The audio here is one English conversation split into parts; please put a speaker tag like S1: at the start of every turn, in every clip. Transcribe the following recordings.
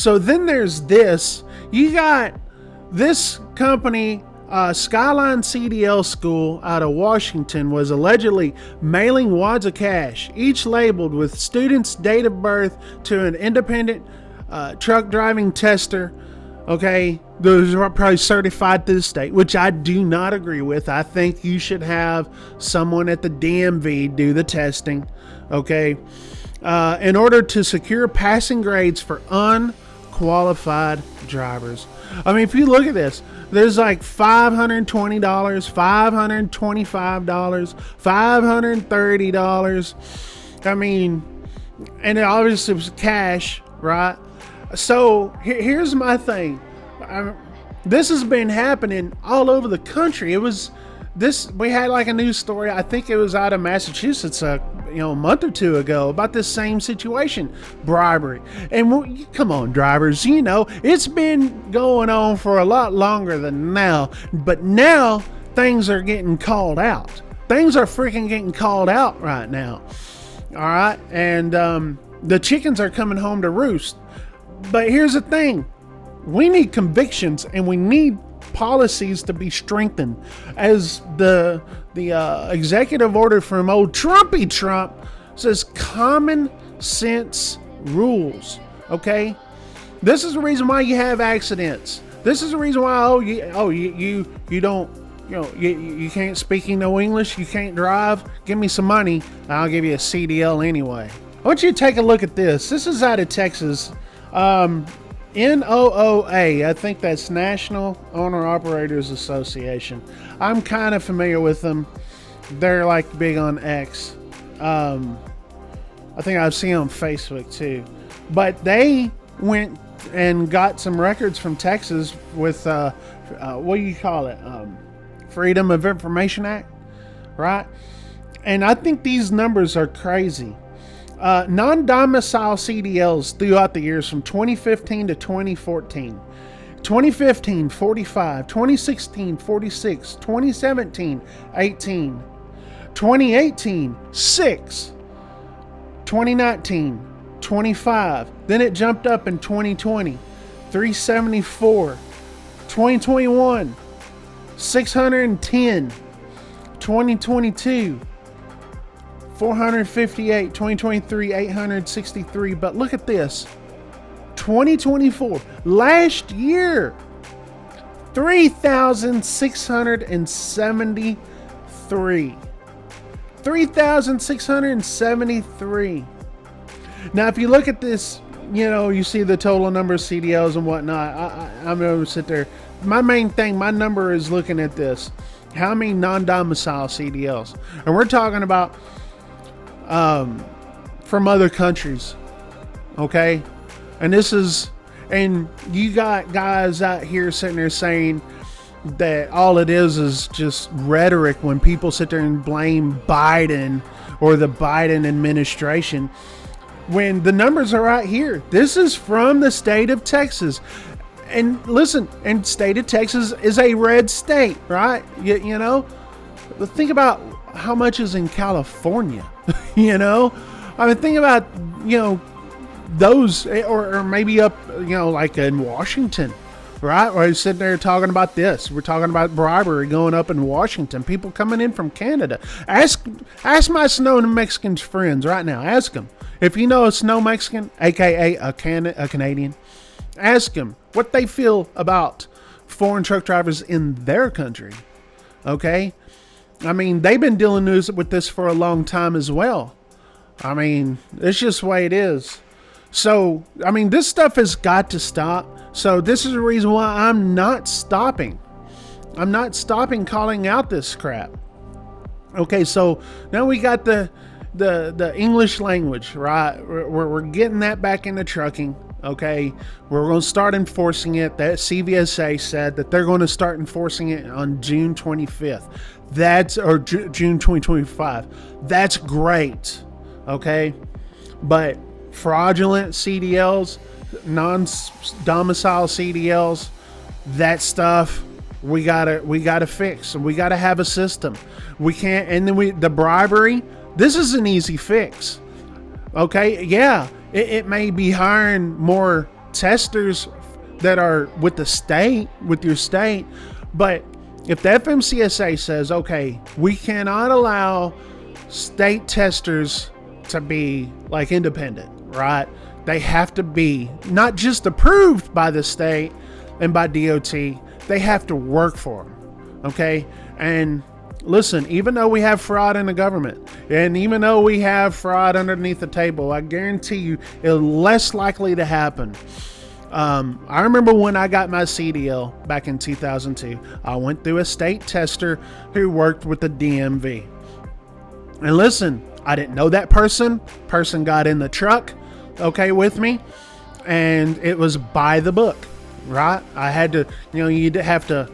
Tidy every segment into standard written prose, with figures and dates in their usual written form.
S1: So then there's this. You got this company, Skyline CDL School out of Washington, was allegedly mailing wads of cash, each labeled with student's date of birth, to an independent truck driving tester. Okay, those are probably certified to the state, which I do not agree with. I think you should have someone at the DMV do the testing. Okay, in order to secure passing grades for unqualified drivers. I mean, if you look at this, there's like $520, $525, $530. I mean, and it obviously was cash, right? So here's my thing. This has been happening all over the country. We had like a news story. I think it was out of Massachusetts, a month or two ago, about this same situation, bribery. And come on, drivers, it's been going on for a lot longer than now. But now things are getting called out. Things are freaking getting called out right now. All right, and the chickens are coming home to roost. But here's the thing: we need convictions, and we need policies to be strengthened. As the executive order from old Trumpy Trump says, common sense rules. Okay, this is the reason why you have accidents. This is the reason why you don't, you can't speak no English, you can't drive. Give me some money, I'll give you a CDL anyway. I want you to take a look at this. This is out of Texas. NOOA, I think that's National Owner Operators Association. I'm kind of familiar with them. They're like big on X. I think I've seen them on Facebook too. But they went and got some records from Texas with what do you call it? Freedom of Information Act, right? And I think these numbers are crazy. Non-domicile CDLs throughout the years from 2015 to 2014. 2015, 45. 2016, 46. 2017, 18. 2018, 6. 2019, 25. Then it jumped up in 2020, 374. 2021, 610. 2022, 458, 2023, 863. But look at this. 2024, last year, 3,673. 3,673. Now, if you look at this, you see the total number of CDLs and whatnot. I'm going to sit there. My main thing, my number is looking at this. How many non-domicile CDLs? And we're talking about from other countries, okay? And you got guys out here sitting there saying that all it is just rhetoric when people sit there and blame Biden or the Biden administration, when the numbers are right here. This is from the state of Texas. And listen, and state of Texas is a red state, right? But think about how much is in California. I mean, think about, those, or maybe up, like in Washington, right? We're sitting there talking about this. We're talking about bribery going up in Washington. People coming in from Canada. Ask my Snow Mexican friends right now. Ask them. If you know a Snow Mexican, aka a Canadian, ask them what they feel about foreign truck drivers in their country. Okay? I mean, they've been dealing with this for a long time as well. I mean, it's just the way it is. So, I mean, this stuff has got to stop. So this is the reason why I'm not stopping. I'm not stopping calling out this crap. Okay, so now we got the English language, right? We're getting that back into trucking. Okay, we're going to start enforcing it. That CVSA said that they're going to start enforcing it on June 25th. June 2025. That's great. Okay, but fraudulent CDLs, non-domicile CDLs, that stuff we gotta fix. We gotta have a system. We can't. And then the bribery. This is an easy fix. Okay, yeah. It may be hiring more testers that are with the state, with your state. But if the FMCSA says, okay, we cannot allow state testers to be like independent, right? They have to be not just approved by the state and by DOT, they have to work for them, okay? And listen, even though we have fraud in the government, and even though we have fraud underneath the table, I guarantee you it's less likely to happen. I remember when I got my CDL back in 2002, I went through a state tester who worked with the DMV. And listen, I didn't know that person. Person got in the truck, okay, with me, and it was by the book, right? I had to, you'd have to,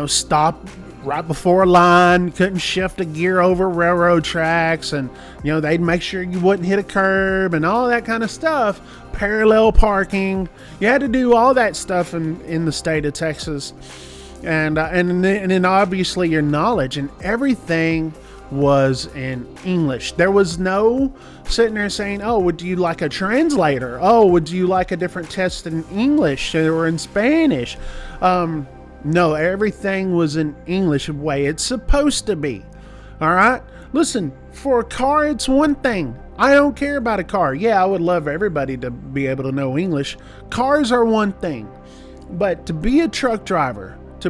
S1: stop right before a line, couldn't shift a gear over railroad tracks, and they'd make sure you wouldn't hit a curb and all that kind of stuff. Parallel parking, you had to do all that stuff in the state of Texas, and then obviously your knowledge, and everything was in English. There was no sitting there saying, oh, would you like a translator? Oh, would you like a different test in English or in Spanish? No, everything was in English, the way it's supposed to be. All right? Listen, for a car, it's one thing. I don't care about a car. Yeah, I would love everybody to be able to know English. Cars are one thing. But to be a truck driver, a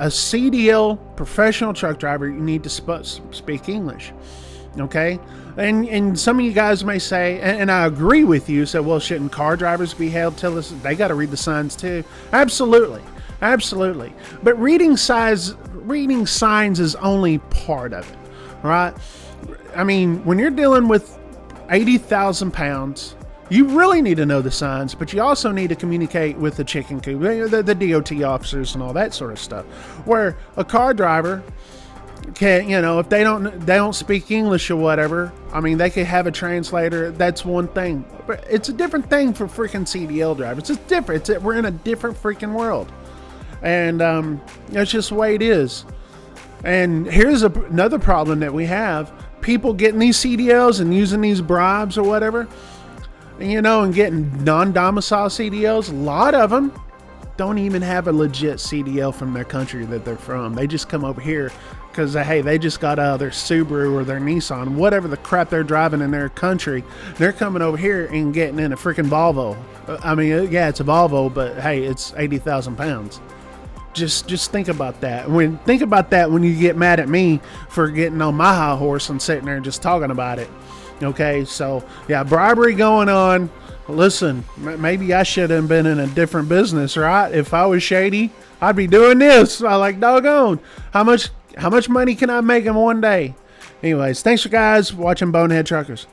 S1: CDL professional truck driver, you need to speak English. Okay? And some of you guys may say, and I agree with you, say, well, shouldn't car drivers be held to this? They got to read the signs too. Absolutely. But reading signs is only part of it, right? I mean, when you're dealing with 80,000 pounds, you really need to know the signs, but you also need to communicate with the chicken coop, the DOT officers and all that sort of stuff. Where a car driver can, if they don't speak English or whatever, I mean, they could have a translator. That's one thing, but it's a different thing for freaking CDL drivers. It's different. We're in a different freaking world, and that's just the way it is. And here's another problem that we have: people getting these CDLs and using these bribes or whatever, and getting non-domicile CDLs. A lot of them don't even have a legit CDL from their country that they're from. They just come over here because, hey, they just got out of their Subaru or their Nissan, whatever the crap they're driving in their country. They're coming over here and getting in a freaking Volvo. I mean, yeah, it's a Volvo, but hey, it's 80,000 pounds. Just think about that. Think about that when you get mad at me for getting on my high horse and sitting there and just talking about it. Okay, so yeah, bribery going on. Listen, maybe I should have been in a different business, right? If I was shady, I'd be doing this. I like, doggone. How much money can I make in one day? Anyways, thanks for guys watching Bonehead Truckers.